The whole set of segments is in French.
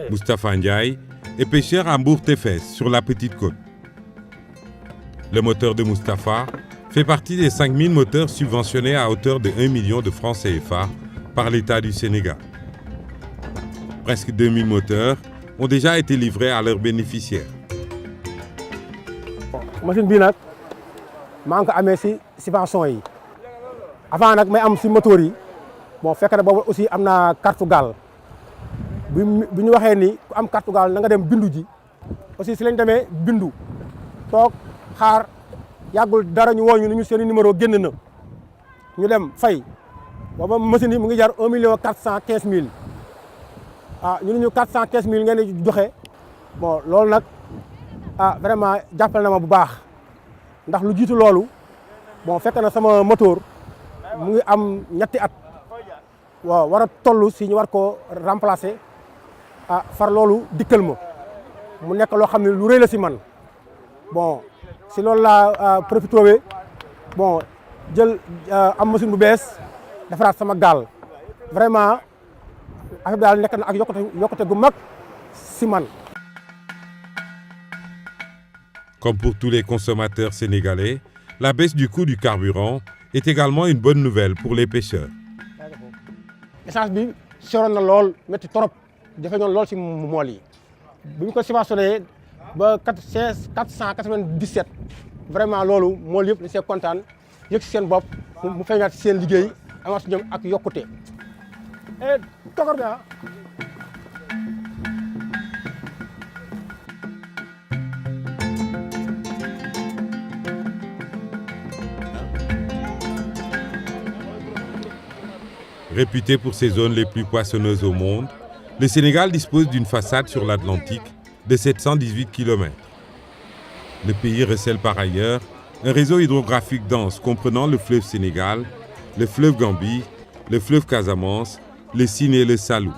Moustapha Ndiaye est pêcheur à Mbour-Tefes, sur la Petite Côte. Le moteur de Moustapha fait partie des 5000 moteurs subventionnés à hauteur de 1 million de francs CFA par l'État du Sénégal. Presque 2000 moteurs ont déjà été livrés à leurs bénéficiaires. Machine bii nag maa ngi ko amee si subvention yi avant nag may am si moteur yi bon fekk na boobu aussi am naa carte gaal bi ñu waxee ni ku am carte gaal na nga dem bindu ji aussi si lañ demee bindu toog xaar yàggul dara ñu woo ñu ni ñu seen numéro génn na ñu dem fay booba machine yi mu ngi jar 1 415 000 ñu ne ñu 415 000 ngeen di joxe bon loolu nag vraiment jàppale na ma bu baax ndax lu jiitu loolu bon fekk na sama moteur mu ngi am ñetti at waaw war a toll si ñu war ko remplacer far loolu dikkal ma mu nekk loo xam ne lu rëy la si man bon si loolu laa profité bon jël am machine bu bees defaraat sama gaal vraiment affaire bi daal nekk na ak yokkute gu mag si man. Comme pour tous les consommateurs sénégalais, la baisse du coût du carburant est également une bonne nouvelle pour les pêcheurs. Essence bi soroon na lool métti trop jafe ñoon lool si mool yi bu ñu ko subventionné ba 497 vraiment loolu mool yëpp dañ see kontaan yëg si seen bopp mu feeñaat si seen liggéey amaat si ñoom ak yokkute. Tokor bi Réputé pour ses zones les plus poissonneuses au monde, le Sénégal dispose d'une façade sur l'Atlantique de 718 km. Le pays recèle par ailleurs un réseau hydrographique dense comprenant le fleuve Sénégal, le fleuve Gambie, le fleuve Casamance, le Sine et le Salou.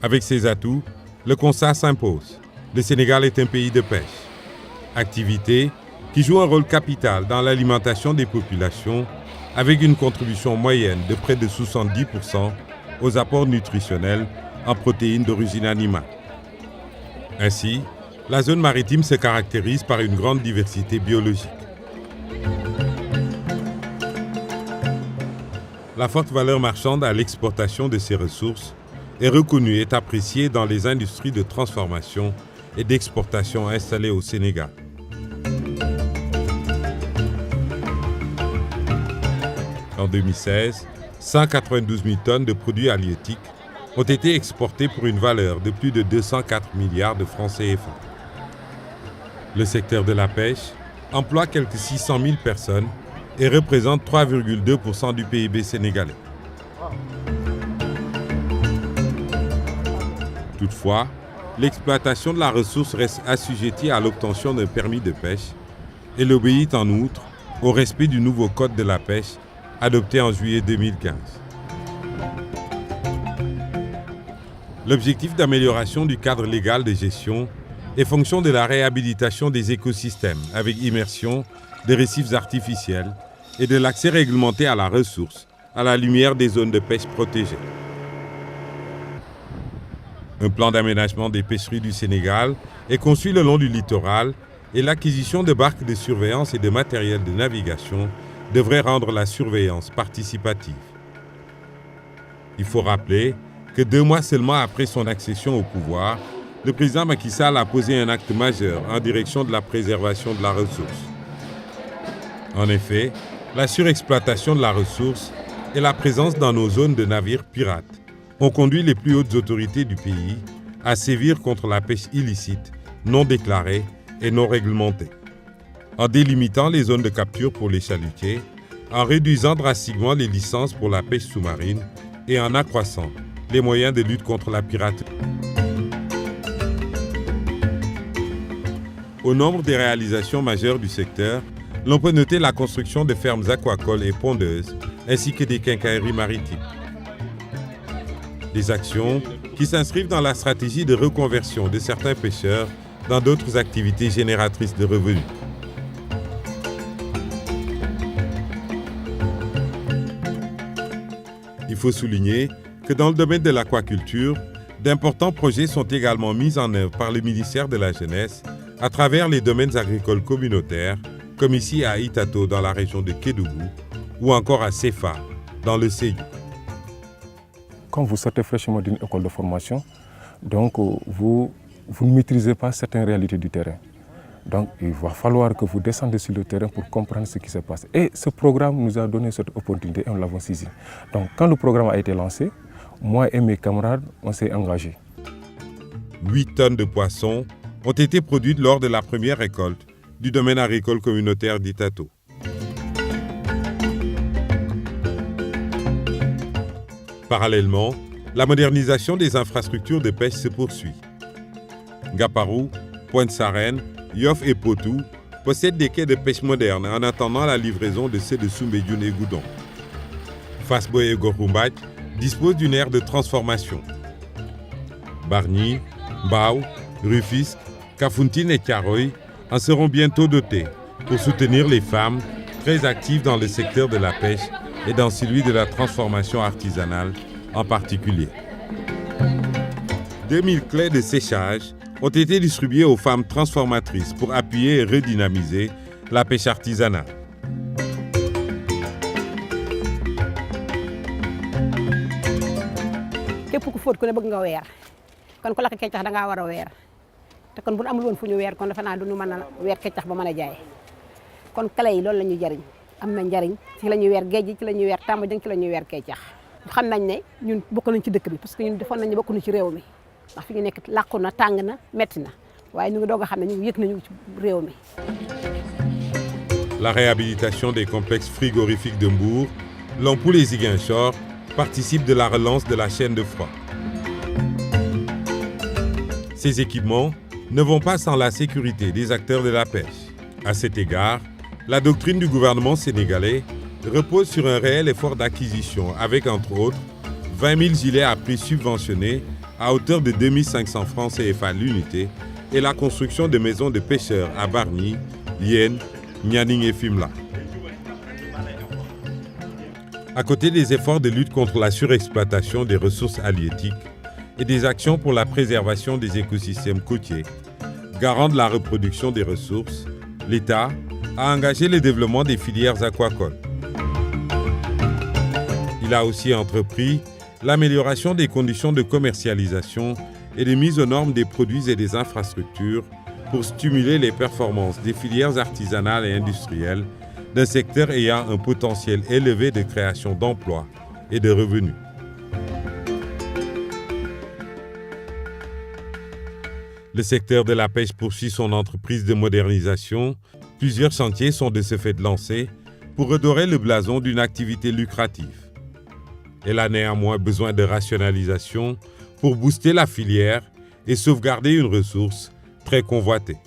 Avec ces atouts, le constat s'impose. Le Sénégal est un pays de pêche. Activité qui joue un rôle capital dans l'alimentation des populations avec une contribution moyenne de près de 70% aux apports nutritionnels en protéines d'origine animale. Ainsi, la zone maritime se caractérise par une grande diversité biologique. La forte valeur marchande à l'exportation de ces ressources est reconnue et appréciée dans les industries de transformation et d'exportation installées au Sénégal. En 2016, 192 000 tonnes de produits halieutiques ont été exportés pour une valeur de plus de 204 milliards de francs CFA. Le secteur de la pêche emploie quelques 600 000 personnes et représente 3,2% du PIB sénégalais. Toutefois, l'exploitation de la ressource reste assujettie à l'obtention d'un permis de pêche et obéit en outre au respect du nouveau code de la pêche adopté en juillet 2015. L'objectif d'amélioration du cadre légal de gestion est fonction de la réhabilitation des écosystèmes avec immersion des récifs artificiels et de l'accès réglementé à la ressource à la lumière des zones de pêche protégées. Un plan d'aménagement des pêcheries du Sénégal est conçu le long du littoral et l'acquisition de barques de surveillance et de matériel de navigation devrait rendre la surveillance participative. Il faut rappeler que 2 mois seulement après son accession au pouvoir, le président Macky Sall a posé un acte majeur en direction de la préservation de la ressource. En effet, la surexploitation de la ressource et la présence dans nos zones de navires pirates ont conduit les plus hautes autorités du pays à sévir contre la pêche illicite, non déclarée et non réglementée. En délimitant les zones de capture pour les chalutiers, en réduisant drastiquement les licences pour la pêche sous-marine et en accroissant les moyens de lutte contre la piraterie. Au nombre des réalisations majeures du secteur, l'on peut noter la construction de fermes aquacoles et pondeuses, ainsi que des quincailleries maritimes. Des actions qui s'inscrivent dans la stratégie de reconversion de certains pêcheurs dans d'autres activités génératrices de revenus. Il faut souligner que dans le domaine de l'aquaculture, d'importants projets sont également mis en œuvre par le ministère de la Jeunesse à travers les domaines agricoles communautaires, comme ici à Itato dans la région de Kédougou, ou encore à Sefa dans le Sédhiou. Quand vous sortez fraîchement d'une école de formation, donc vous ne maîtrisez pas certaines réalités du terrain. Donc il va falloir que vous descendez sur le terrain pour comprendre ce qui se passe. Et ce programme nous a donné cette opportunité et nous l'avons saisi. Donc quand le programme a été lancé, moi et mes camarades, on s'est engagés. 8 tonnes de poissons ont été produites lors de la première récolte du domaine agricole communautaire d'Itato. Parallèlement, la modernisation des infrastructures de pêche se poursuit. Gaparou, Pointe-Sarène, Yoff et Potou possèdent des quais de pêche modernes en attendant la livraison de ceux de Soumbédioune et Goudon. Fass-Boye et Goroumbach disposent d'une aire de transformation. Bargny, Mbao, Rufisque, Kafountine et Thiaroye en seront bientôt dotés pour soutenir les femmes très actives dans le secteur de la pêche et dans celui de la transformation artisanale en particulier. 2000 clés de séchage ont été distribuées aux femmes transformatrices pour appuyer et redynamiser la pêche artisanale. képp ku fóot ku ne bëgg nga weer kon ku lakk keccax da ngaa war a weer te kon bu nu amul woon fu ñu weer kon defe naa du ñu mën a weer keccax ba mën a jaay kon clé yi loolu la ñuy jariñ am na njariñ ci la ñuy weer géej gi ci la ñuy weer tàmba jëng ci la ñuy weer keccax xam nañ ne ñun bokk nañ ci dëkk bi parce que ñun defoon nañ ne bokk nañ ci réew mi ndax fi ñu nekk làqu na tàng na metti na waaye ñu ngi doog a xam ne ñu ngi yëg nañu ci réew mi. La réhabilitation des complexes frigorifiques de Mbour, l'Ampoule et Ziguinchor participe de la relance de la chaîne de froid. Ces équipements ne vont pas sans la sécurité des acteurs de la pêche. À cet égard, la doctrine du gouvernement sénégalais repose sur un réel effort d'acquisition avec, entre autres, 20 000 gilets à prix subventionnés à hauteur de 2500 francs CFA l'unité et la construction de maisons de pêcheurs à Bargny, Liène, Nianing et Fimela. À côté des efforts de lutte contre la surexploitation des ressources halieutiques et des actions pour la préservation des écosystèmes côtiers, garant de la reproduction des ressources, l'État a engagé le développement des filières aquacoles. Il a aussi entrepris l'amélioration des conditions de commercialisation et de mise aux normes des produits et des infrastructures pour stimuler les performances des filières artisanales et industrielles d'un secteur ayant un potentiel élevé de création d'emplois et de revenus. Le secteur de la pêche poursuit son entreprise de modernisation. Plusieurs chantiers sont de ce fait lancés pour redorer le blason d'une activité lucrative. Elle a néanmoins besoin de rationalisation pour booster la filière et sauvegarder une ressource très convoitée.